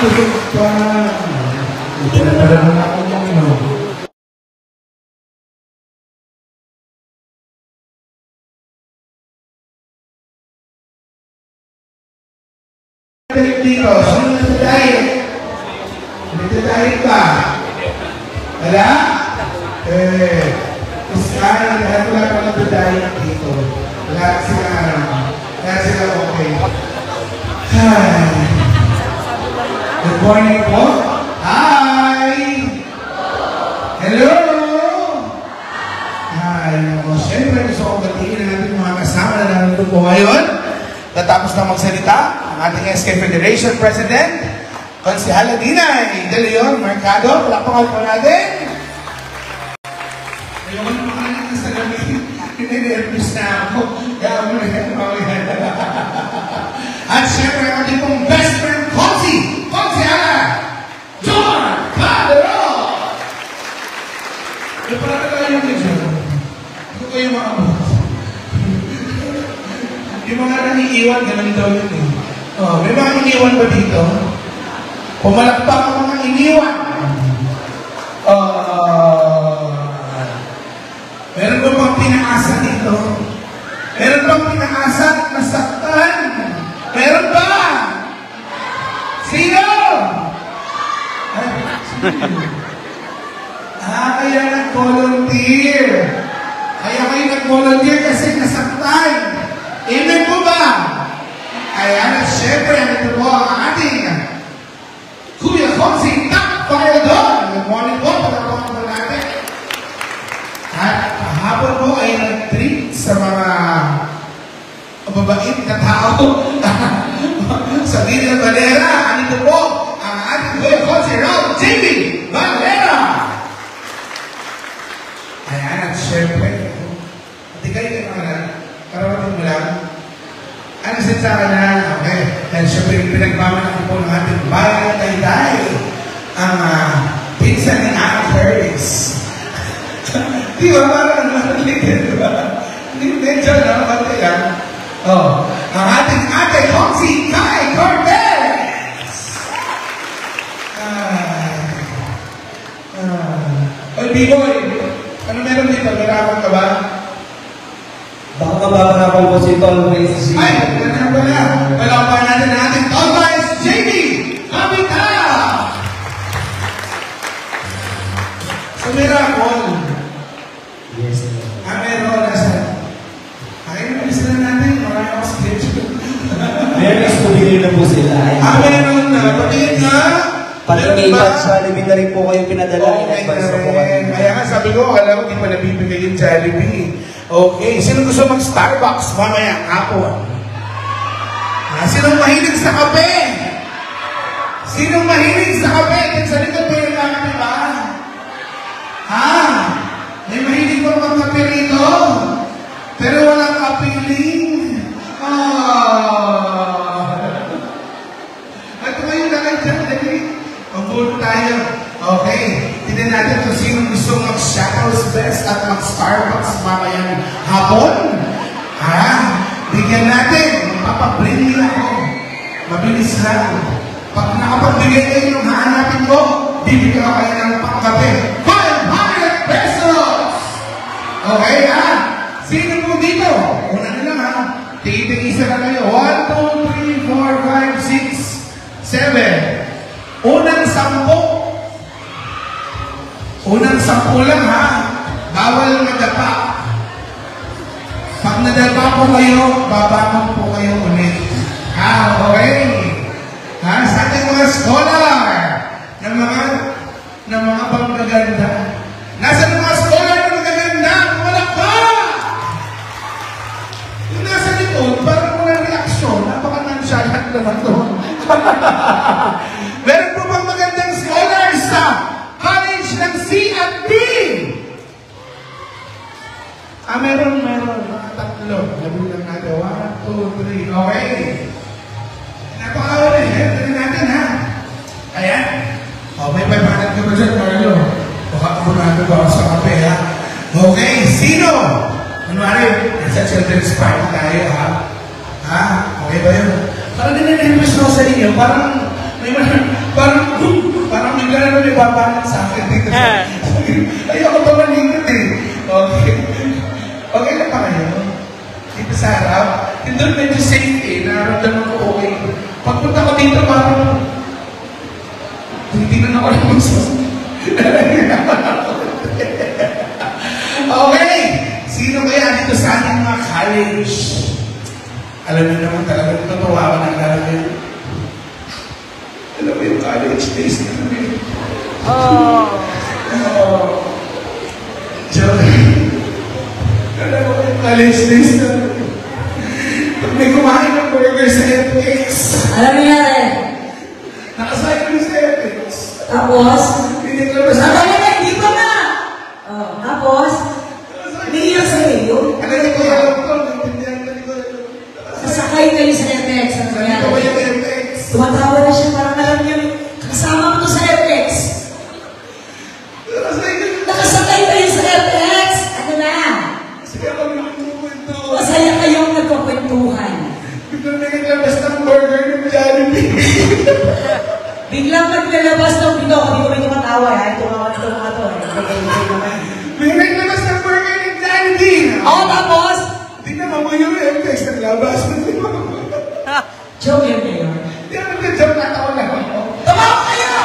busog pa. Ito na pala na ako yung ano. Dito, sino nagdadahit? Nagdadahit ba? Wala? Iskahan, lahat wala pa nagdadahit dito. Lahat sila okay. Good morning po. Hi! Hello! Hi! Siyempre, gusto kong batiin na natin mga kasama na nandito po ngayon. Natapos na magsalita ang ating SK Federation President, Konsehala Dinay De Leon Mercado. Palakpakan po natin. Ayoko na makalit na sa gabi. Ninervous na ako. Kaya mo na yan. At siyempre, ang ating pong best friend, Konsehala John Calderon. Yung pala tayo yung medyo. Ito ko yung mga yung mga nangiiwan, ganun daw yun eh. Oh, may mga iniwan ba dito? Pumalakpak ang mga iniwan. Meron ba bang pinaasa dito? Meron bang pinaasa at nasaktan? Meron ba? Sino? Kaya nag-volunteer. Kaya kayo nag-volunteer kasi nasaktan. Amen po ba? Ayan, at syempre, ito po ang ating Kuya Konsi Takparadon. Good morning po, pagkakuhan po natin. At kahapon po ay nag-treat sa mga mababait na tao sa Villa Valera. Anito po ang ating Kuya Konsi Raul JB Valera. Ayan, at syempre, pati kayo naman, karawatin mo lang. Ano sinasaka na? Okay. Dahil syempre pinagmamalaki po ng ating bayan Taytay. Ang pinsan ni Anna Ferris. Di ba? Parang naman-ligyan, di ba? Hindi medyo na, pati yan. Oh. Ang ating ate Konsi Kai Cortez! Oy, B-boy! Ano meron dito? Meron ka ba? Baka mababarapan po si Tol Reyes. Ay, ganyan pala. Palapan natin natin Tol Reyes JB Kamita! So, Miracle. Yes. Meron na sa... Ay, nabis na natin. Marami ako schedule. Meron expedited na po sila. Meron na. Patingin nga. Pati may iPad Jollibee na rin po kayo pinadala. In-advance na po kayo. Kaya nga sabi ko, alam ko, di pa nabibigay yung Jollibee. Okay, sino gusto mag-Starbucks mamaya hapon? Sinong mahilig sa kape? Sinong mahilig sa kape? Yan sa likod ba yung kape, ba? May mahilig pa mga kape rito? Pero walang kapiling. Ito ngayon na lang dyan, dali. Mabulo tayo. Okay. Tignan natin kung sino gusto mag-Shackles Best at mag-Starbucks mamayang hapon. Bigyan natin. Papabring nila ako. Mabilis lang. Pag nakapagbigay kayo yung hahanapin ko, bibigyan ko kayo ng pangkape. 500 pesos! Okay, Sino po dito? Una na lang, Titig-isa na kayo. 1, 2, 3, 4, 5, 6, 7. Unang 10. Unang 10 lang, Bawal madapa. Pag nadapa po kayo, babangon po kayo ulit. Okay? Sa ating mga scholar ng mga panggaganda. Nasa mga scholar ng magaganda? Wala pa! Yung nasa likod, parang walang reaksyon. Napaka-nonchalant naman to. Meron po bang magandang scholars sa college ng C&T? Meron. Mga tatlo. Nabulang natin. 1, 2, 3. Okay. Napakawa rin. Tignan natin, Ayan. May 500 ka ba dyan, Carlo? Baka kabunado ba ako sa kape, Okay. Sino? Kunwari, nasa children's party tayo, Okay ba yun? Parang din na-nervous ako sa inyo. Parang may Parang bigla na may babanat sa akin dito. Ayoko pa malikot eh. Okay. Okay na pa kayo? Dito sa harap. Doon medyo safe eh. Nararamdaman ko okay. Pagpunta ko dito, parang hindi na ako lang magsasabi. Okay. Sino kaya dito sa ating mga college? Alam niyo naman talaga, totoo ako ng lalagyan. Alam mo yung college days na namin. Joke. Alam mo yung college days na namin. Pag may kumain ng burger sa FX. Alam niya rin. Nakasakin sa FX. Tapos? Hindi ko naman Sabi niya, hindi pa na! Tapos? Hindi yun sa iyo. Alam niyo ko yung ko, naintindihan ko nito. Sasakay kayo sa FX. Ano Sabi nangyari? ko ba yung FX? Tumatawa na siya, parang alam niya, kasama mo to sa FX. Nakasakay kayo sa FX. Ano na? Sige ako nagkukwento. Masaya kayong nagkakwentuhan. Biglang naglabas ng burger ng Jollibee. Biglang naglalabas ng video. Hindi ko rin tumatawa. Ito mga to. Biglang naglabas ng burger ng Jollibee. Tapos? Tingnan mo yung FX naglabas. Joke yun ngayon. Hindi ako nag-joke, natawa lang ako. Tumawa kayo!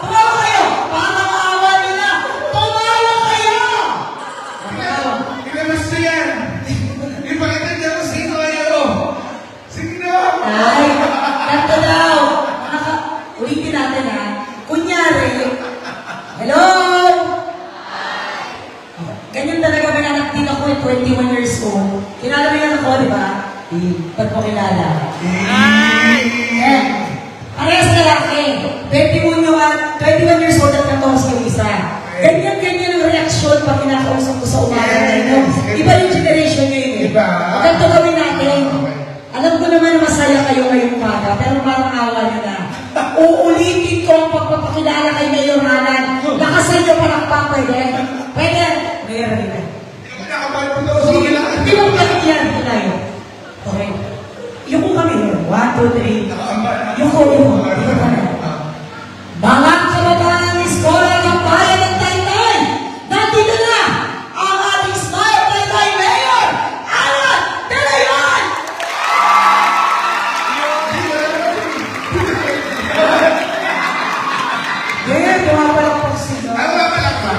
Tumawa kayo! Parang awa nila! Tumawa kayo! Ilabas niyo yan. Ipakita niyo kung sino kayo. Sige na. Ay, ganito daw. Ulitin natin ha. Kunyari, hello? Ganyan talaga anak din ako 21 years old. Kilala mo yan ako, di ba? Ba't mo kilala? Parehas lalaki. 21 years old at 14 yung isa. Ganyan ang reaksyon pag kinakausap ko sa umaga ngayon. Iba yung generation ngayon eh. Iba. Ganito gawin natin. Alam ko naman masaya kayo ngayong umaga, pero parang awa nyo na. Uulitin ko ang pagpapakilala kay Mayor Alan. Lakasan nyo palakpak, pwede? Pwede? Mayor Alan. Hindi mo bakit yan, hindi tayo. Okay. Yung kami, 1, 2, 3. Yung ko. Mga kabataan ng Eskola ng Bayan ng Taytay, nandito na ang ating Smile Taytay Mayor, Alan De Leon! Mayor, pumapalakpak sila. Ano ba palakpak?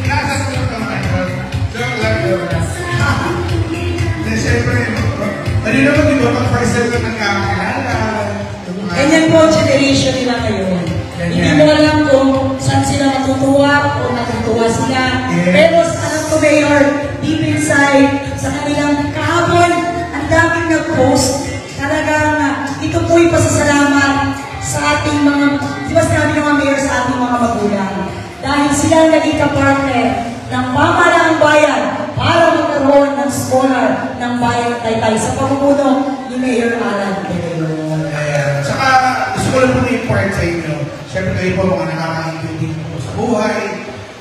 Nasa ko naman. Joke lang. Siyempre, ano naman di ba pag first time ka nagkakilala? Ganyan po ang generation nila ngayon. Hindi mo alam kung saan sila matutuwa o natutuwa sila. Pero alam ko, Mayor, deep inside, sa kanilang kahapon, ang daming nag-post. Talagang ito po'y pasasalamat sa ating mga, di ba sinabi ng mga Mayor sa ating mga magulang? Dahil sila ang naging kapartner ng pamahalaang bayan para magkaroon ng scholar ng bayan ng Taytay sa pamumuno ni Mayor Alan De Leon. Saka gusto ko lang po na-import sa inyo. Siyempre kayo po mga nakakaintindi po sa buhay.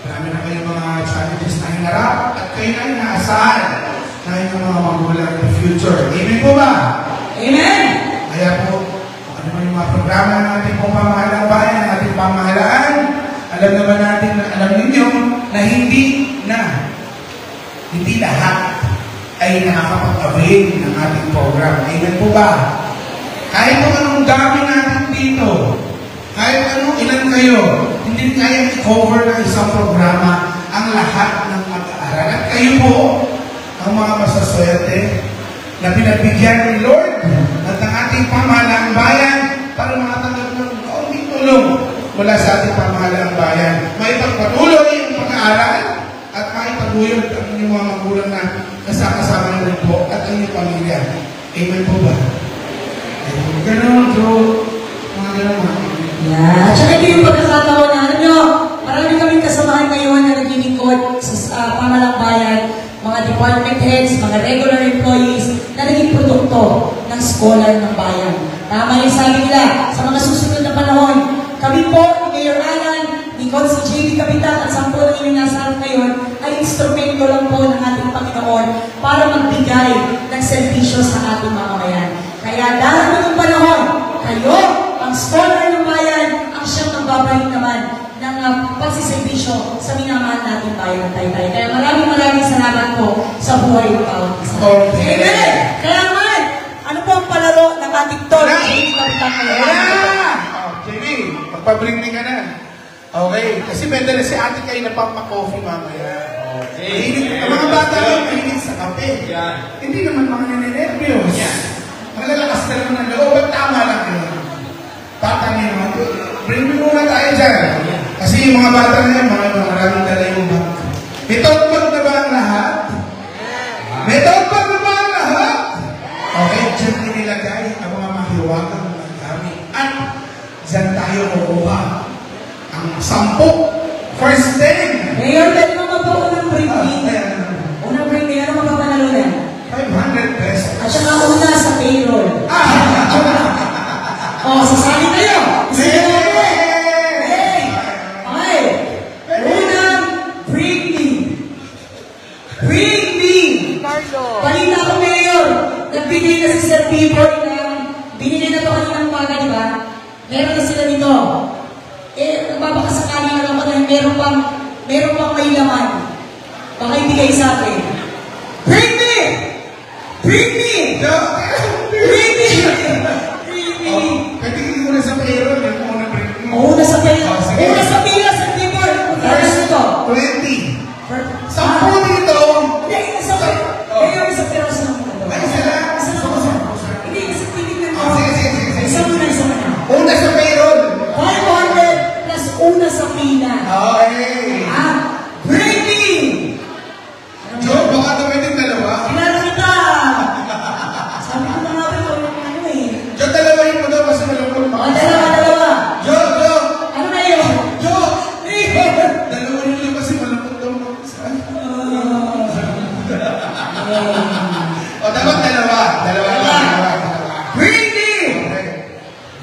Marami na kayong mga challenges na hinarap at kayo na inaasahan na inyong mga magulang in the future. Amen po ba? Amen! Kaya po, ano man yung mga programa ng ating pong pamahalang bayan, ng ating pamahalaan, alam naman natin, alam ninyo na hindi lahat ay nakakapag-avail ng ating program. Amen po ba? Kahit kung anong dami natin dito, kahit anong ilan kayo, hindi kaya i-cover ng isang programa ang lahat ng pag-aaral. At kayo po, ang mga masaswerte na pinagbigyan ni Lord at ng ating pamahalaang bayan para makatanggap ng kaunting tulong mula sa ating pamahalaang bayan. May pagpatuloy ang pag-aaral at maipaguyod ang inyong mga magulang na kasama nyo rin po at ang inyong pamilya. Amen po ba? Ganon, so, mga ganon mga. Yeah. At saka ito yung pagkakataon na, alam nyo, marami kaming kasamahan ngayon na naglilingkod sa pamahalang bayan, mga department heads, mga regular employees na naging produkto ng scholar ng bayan. Tama yung sabi nila, sa mga susunod na panahon, kami po, ni Mayor Alan, ni Consi J.B. Kapitan at sampo ng inyong nasa harap ngayon, ay instrumento lang po ng ating Panginoon para magbigay ng servisyo sa ating mga bayan. Kaya dahil ng panahon, kayo, ang scholar ng bayan, ang siyang nagbabalik naman ng pagsiservisyo sa minamahal natin bayan ng Taytay. Kaya maraming salamat po sa buhay ng bawat isa. Okay. Amen! Kaya man, ano po ang palaro ng ating tol? Jamie, magpabring ka na. Okay, kasi benda na si ate kayo napapa-coffee mamaya. Okay. Ang mga bata ay mahilig sa kape. Hindi naman mga naninervyos. Malalakas na naman ang loob at tama lang yun. Tatangin naman. Bring mo muna tayo dyan. Kasi yung mga bata na yun, mga maraming dala yung bag. May tote bag na ba ang lahat? May tote bag na ba ang lahat? Okay, dyan inilagay ang mga mahiwagang mga gamit. At dyan tayo kukuha ang 10. First 10. Mayor, pwede mo magbuo ng briefing. Unang briefing, ano mapapanalo na? 500 pesos. At saka una sa payroll. Sasali kayo. Unang briefing. Balita ko, Mayor, nagbigay na si Sir Bieber binigay na ito kaninang umaga, di ba? Meron na sila nito. Nagbabakasakali na lang ko na meron pang may laman. Baka ibigay sa atin. Bring me! Pwede ko na sa payroll. Una sa pila, Sir Bieber. First ito. 20. 10 dito. Hindi, isa pa. Mayor, isa pero sa mga. Ay, isa lang. Hindi, isa titignan mo. Sige. Isa muna. Una sa payroll. 500 plus una sa pila. Okay. Breaking! Joe, baka naman yung dalawa. Kilala kita! Sabi ko na nga ba ito, Joe, dalawahin mo daw kasi malungkot pa. Dalawa. Joe! Ano na yun? Joe! Dalawahin mo kasi malungkot daw. Dapat dalawa.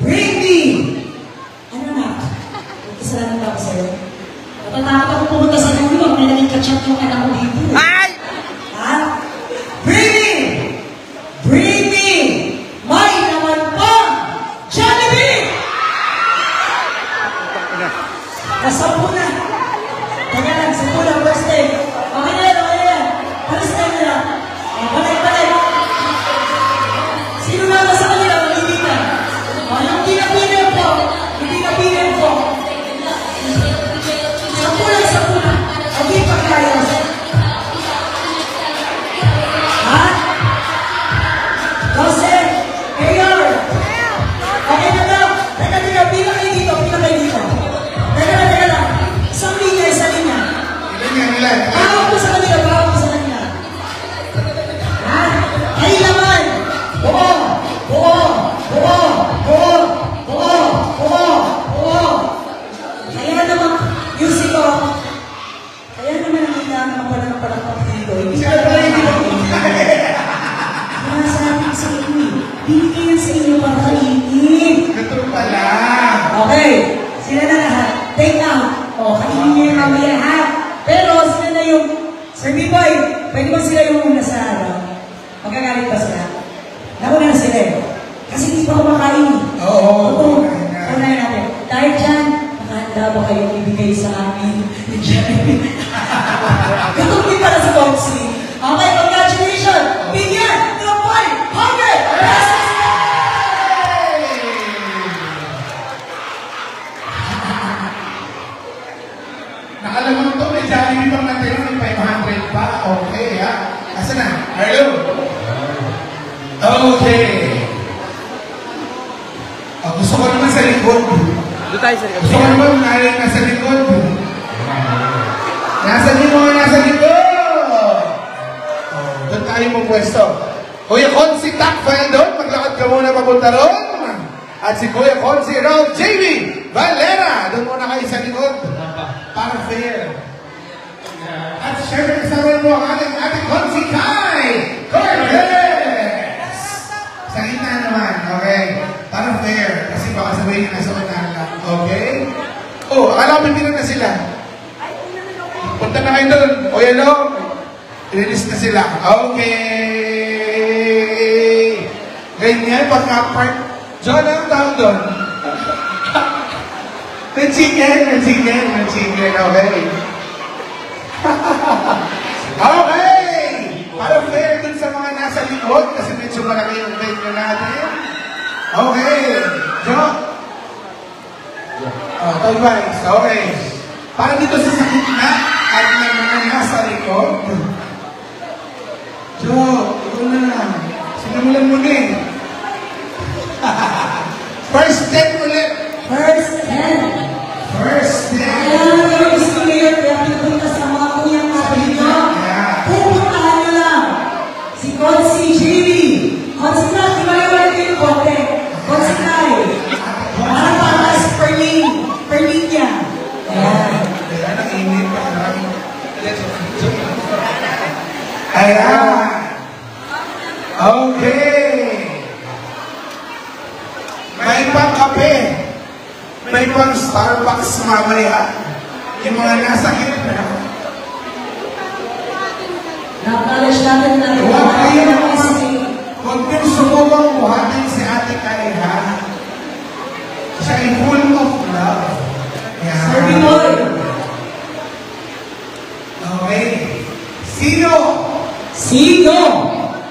Breaking! Ano na? Kasalanan ba ako sa'yo? Natatakot ako pumunta sa dulo. May naging kachat yung anak ko dito. Ha? Breathing! May naman pa! Jollibee! Kasampu na! Kanya lang, sampu na, first day. Okay na yan. First day na lang. Balik. Sino na ba sa kanila? Hindi ka. Yung hindi na pinil po. Sampu na. Okay, pagkayos. Ha? Jose, Mayor. Okay na daw. Teka, pila kayo dito. Teka lang. Isang linya. Ilan? Bawag ko sa kanila. Ha? Ay naman. Buo. Kaya naman, music ko. Kaya naman nakita naman pala ng palakpak dito. Hindi ka pala sinasabi ko sa inyo. Binigyan sa inyo para kainin. Ito pala. Okay, sila na lahat. Take out. Kainin niyo yung mamaya ha. Pero sila na yung, Sir B-Boy, pwede ba sila yung una sa magagalit ba sila? Nauna na sila eh. Kasi hindi pa kumakain eh. Oo. Unahin natin. Dahil dyan, nakahanda ba kayong ibigay sa amin? Katulad para sa Boxy. Okay, congratulations! Bigyan ng 500 pesos! Nakalaman to, may Jollibee bang natin may 500 pa? Okay, ha? Asa na? Hello? Okay. Gusto ko naman sa likod. Gusto ko naman nasa likod. Nasa likod! Doon tayo mong pwesto. Kuya Consi Takfel doon, maglakad ka muna papunta roon. At si Kuya Consi Raul JV Valera, doon muna kayo sa likod. Para fair. At syempre kasama mo ang ating Consi Kai Cortez! Sa gitna naman, okay? Para fair. Kasi baka sabihin na nasa unahan lang. Okay? Akala ko hindi na sila. Punta na kayo doon. O yan o. Release na sila. Okay. Ganyan, pagka-park John, ang tawag doon? May chicken, okay. Okay! Para fair dun sa mga nasa likod, kasi medyo malaki yung venue natin. Okay. John. Oh, guys, okay. Para dito sa gitna at may mga nasa likod. Joe, ikaw na lang. Sinamulan mo din. First step ulit. First 10. First step. Kailangan kayo isipin, kaya pupunta sa mga kunyang natin nyo. Pupuntahan nyo lang. Si Consi JB. Consi Kray, di ba yung wala yung bote? Consi Kray. Para para sa permit niya. Ayan. Ayan, ang init. Ayan. Okay. May pang kape. May pang Starbucks mamaya. Yung mga nasa gitna. Nakalish natin na ito. Huwag kayong sumubang buhatin si Ate Kay, ha? Siya ay full of love. Serving boy. Okay. Sino? Sino?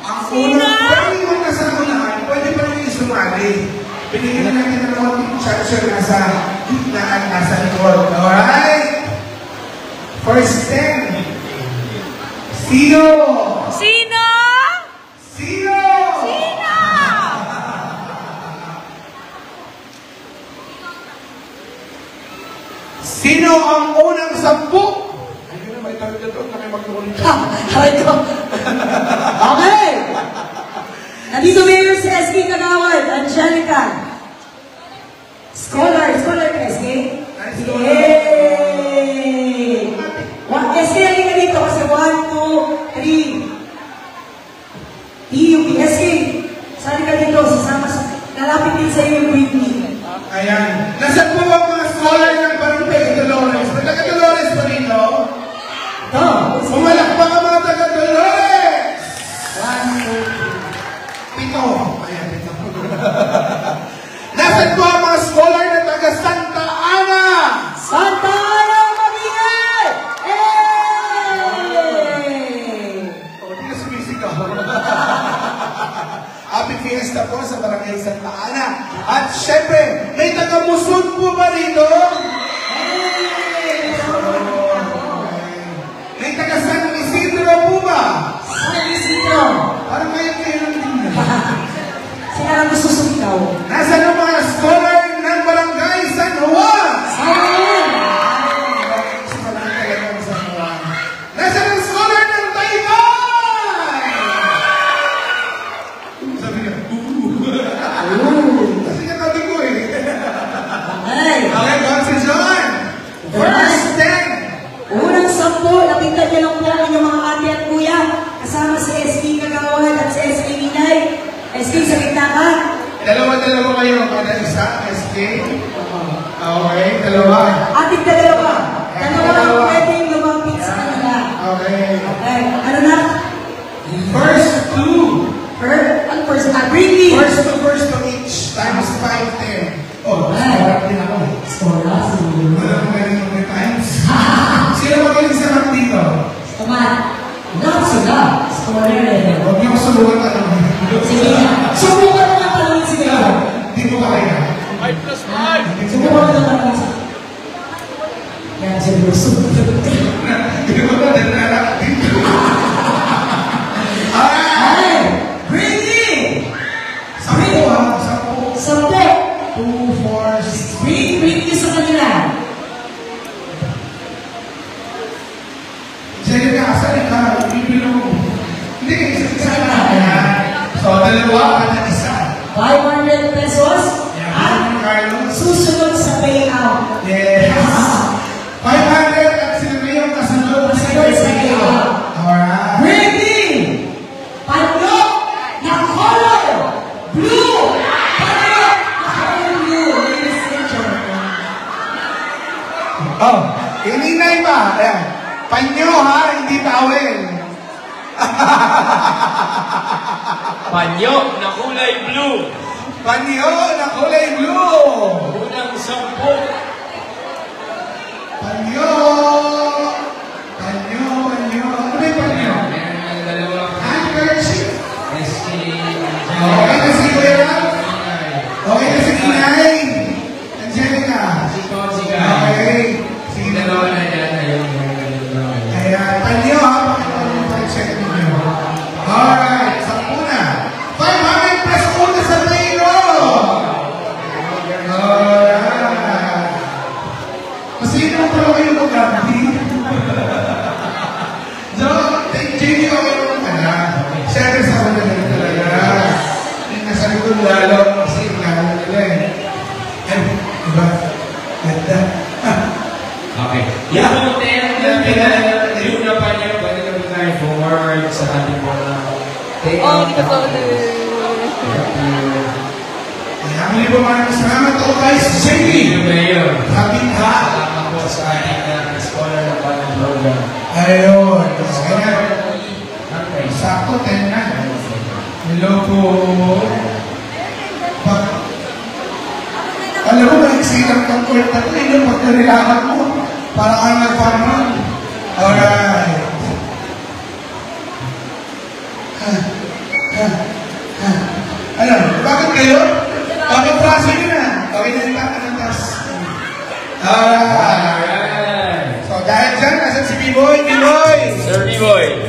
Ang unang, pwede mo nasa unahan, pwede pa rin yung sumali. Pinigyan natin ng konting chance nasa gitna at nasa likod. Alright? First 10. Sino? Sino? Sino? Sino? Sino ang unang 10? Ayun na, may tawag na doon na may magkukulit. Okay. Nandito Mayor si SK Kagawad, Angelica. Scholar ka SK? Yay! SK, halika ka dito kasi 1, 2, 3. TUP, SK. Sali ka dito, sasama sa, lalapit din sa iyo yung Britney. Ayan. Nasaan po ang mga scholar ng Barangay Dolores? May taga-Dolores pa dito? Ito. Pumalakpak ang mga taga-Dolores! 1, 2, 3. 7. Ayan, 7. Nasaan po ang mga scholar na taga-Santa Ana? Santa Ana Mabiyay! Hey! O, di na sumisigaw. Happy Fiesta po sa Barangay Santa Ana. At syempre, may taga-Musun po ba rito? May taga-San Isidro po ba? San Isidro. Parang kayo lang din. Sila lang gusto sumikaw. Nasaan ang mga scholar ng Barangay San Juan? San Juan. Nasaan ang scholar ng Taytay? Sabi niya, kasi katabi ko eh. Ay. Okay, God si John. First 10. Unang 10, lapitan niyo lang po ang inyong mga ate at kuya. Kasama si SK Kagawad at si SK Minay. SK, sa gitna ka. Dalawa kayo. Kada isa, SK. Okay, dalawa. Ating dalawa. Dalawa pwedeng lumapit sa kanila. Okay. Okay, ano na? First 2. Ano first? Britney. First to each. Times 5, 10. Oh, sarap din ako. Stora. Wala mo ganun mga times. Sino magaling sa mga dito? Tomat. Not sila. Stora level. Huwag niyo ko subukan tanong. Sige na. Subukan mo ng tanongin si Kaya. Hindi ko kaya. 5+5. Subukan mo ng tanongin si Kaya siya gusto. Hindi ko ba nalala dito? Ay! Britney! 10 ha? 10. 10. 2, 4, 6. Britney sa kanila. Jerry, asan ka? Bibilong. Hindi, isa na. So, dalawa at isa. 500 pesos. At Carlos. susunod sa payout. Yes. 500 at sila yung kasunod sa payout. Alright. Britney! Panyo na color blue! Panyo na color blue! Ladies and gentlemen. Oh, ininay pa. Ayan. Panyo ha, hindi towel. Panyo na kulay blue. Panyo na kulay blue. Unang 10. Panyo. Panyo, panyo. Ano ba yung panyo? Handkerchief. Okay na si Kuya Ram? Okay na si Kinay? Angelica? Okay. Sige na. Ayan, panyo ha. Pakita mo yung nyo. Alright, 10 na. 500 plus una sa Taino. Alright. Masino mo pala kayo mag-gabi. So, JD, okay naman ka na. Siyempre sa mga ganun talaga. Yung nasa likod lalo, kasi lalo nila eh. Ay, diba? Ganda. Okay. Yung 10 yung na pa niya, pwede na po tayo forward sa ating mga Oh, kita pa ulit. Kaya muli po maraming salamat ako guys. JD! Mayor. Happy ha? Salamat po sa ating scholar na panang program. Ayun. Kaya, sakto, 10 na. Hello po. Alam mo, nagsilang kang court na ito. Yung pagkarilakan mo. Para ka nag-farman. Alright. Ano? Bakit kayo? Bakit klase nyo na? Okay na yung takan ng tas. Alright. Alright. So dahil dyan, nasan si B-Boy? B-Boy! Sir B-Boy.